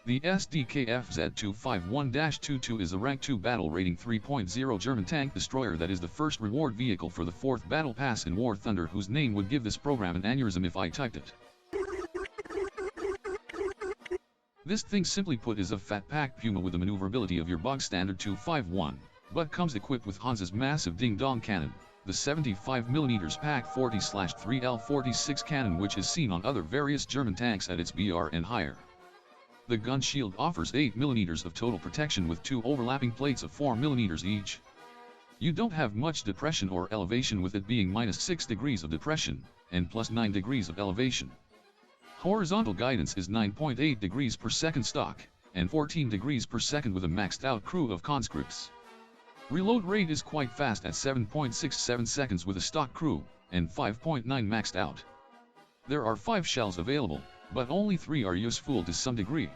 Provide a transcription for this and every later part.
The Sd.Kfz 251-22 is a Rank 2 battle rating 3.0 German tank destroyer that is the first reward vehicle for the 4th battle pass in War Thunder, whose name would give this program an aneurysm if I typed it. This thing, simply put, is a fat-packed puma with the maneuverability of your bog standard 251, but comes equipped with Hansa's massive ding-dong cannon, the 75mm Pak 40/3L46 cannon, which is seen on other various German tanks at its BR and higher. The gun shield offers 8mm of total protection with 2 overlapping plates of 4mm each. You don't have much depression or elevation, with it being -6 degrees of depression, and +9 degrees of elevation. Horizontal guidance is 9.8 degrees per second stock, and 14 degrees per second with a maxed out crew of conscripts. Reload rate is quite fast at 7.67 seconds with a stock crew, and 5.9 maxed out. There are 5 shells available, but only 3 are useful to some degree.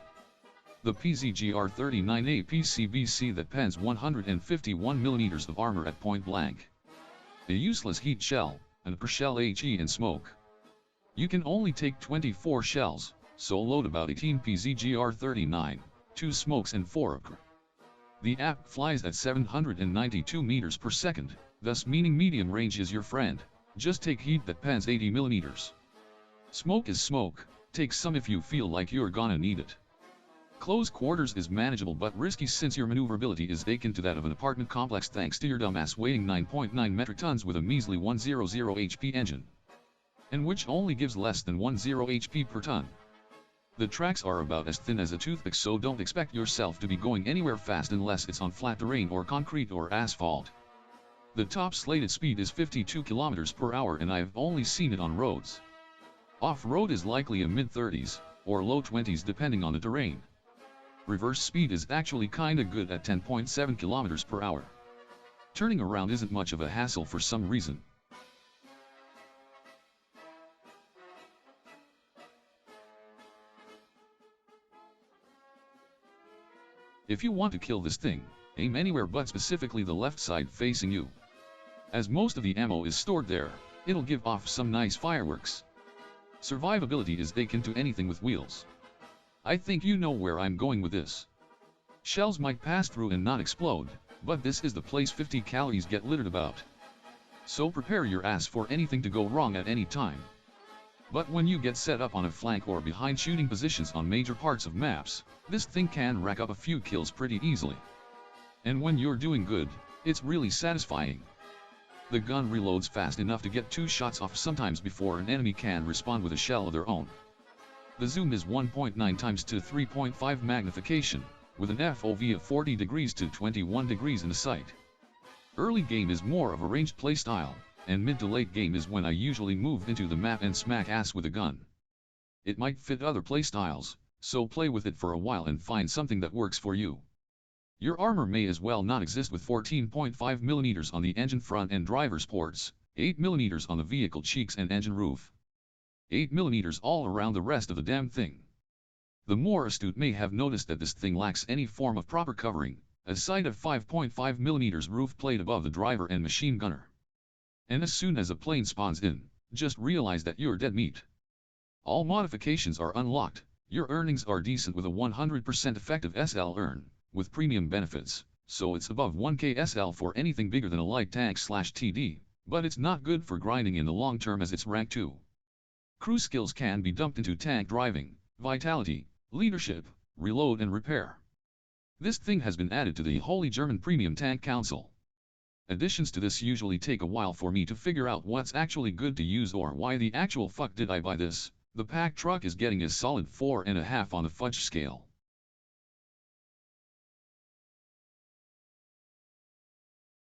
The PZGR-39A PCBC that pens 151mm of armor at point blank. A useless heat shell, and per shell HE and smoke. You can only take 24 shells, so load about 18 PZGR-39, 2 smokes and 4 APR. The app flies at 792 meters per second, thus meaning medium range is your friend. Just take heat that pens 80mm. Smoke is smoke, take some if you feel like you're gonna need it. Close quarters is manageable but risky, since your maneuverability is akin to that of an apartment complex thanks to your dumbass weighing 9.9 metric tons with a measly 100 HP engine, and which only gives less than 10 HP per ton. The tracks are about as thin as a toothpick, so don't expect yourself to be going anywhere fast unless it's on flat terrain or concrete or asphalt. The top slated speed is 52 km per hour, and I've only seen it on roads. Off-road is likely a mid-30s, or low 20s depending on the terrain. Reverse speed is actually kinda good at 10.7 km per hour. Turning around isn't much of a hassle for some reason. If you want to kill this thing, aim anywhere but specifically the left side facing you. As most of the ammo is stored there, it'll give off some nice fireworks. Survivability is akin to anything with wheels. I think you know where I'm going with this. Shells might pass through and not explode, but this is the place 50 calories get littered about. So prepare your ass for anything to go wrong at any time. But when you get set up on a flank or behind shooting positions on major parts of maps, this thing can rack up a few kills pretty easily. And when you're doing good, it's really satisfying. The gun reloads fast enough to get 2 shots off sometimes before an enemy can respond with a shell of their own. The zoom is 1.9 times to 3.5 magnification, with an FOV of 40 degrees to 21 degrees in the sight. Early game is more of a ranged playstyle, and mid to late game is when I usually move into the map and smack ass with a gun. It might fit other playstyles, so play with it for a while and find something that works for you. Your armor may as well not exist, with 14.5mm on the engine front and driver's ports, 8mm on the vehicle cheeks and engine roof. 8mm all around the rest of the damn thing. The more astute may have noticed that this thing lacks any form of proper covering, aside of 5.5mm roof plate above the driver and machine gunner. And as soon as a plane spawns in, just realize that you're dead meat. All modifications are unlocked, your earnings are decent with a 100% effective SL earn, with premium benefits, so it's above 1k SL for anything bigger than a light tank/TD, but it's not good for grinding in the long term as it's rank 2. Crew skills can be dumped into tank driving, vitality, leadership, reload and repair. This thing has been added to the Holy German Premium Tank Council. Additions to this usually take a while for me to figure out what's actually good to use or why the actual fuck did I buy this. The pack truck is getting a solid 4.5 on the Fudge scale.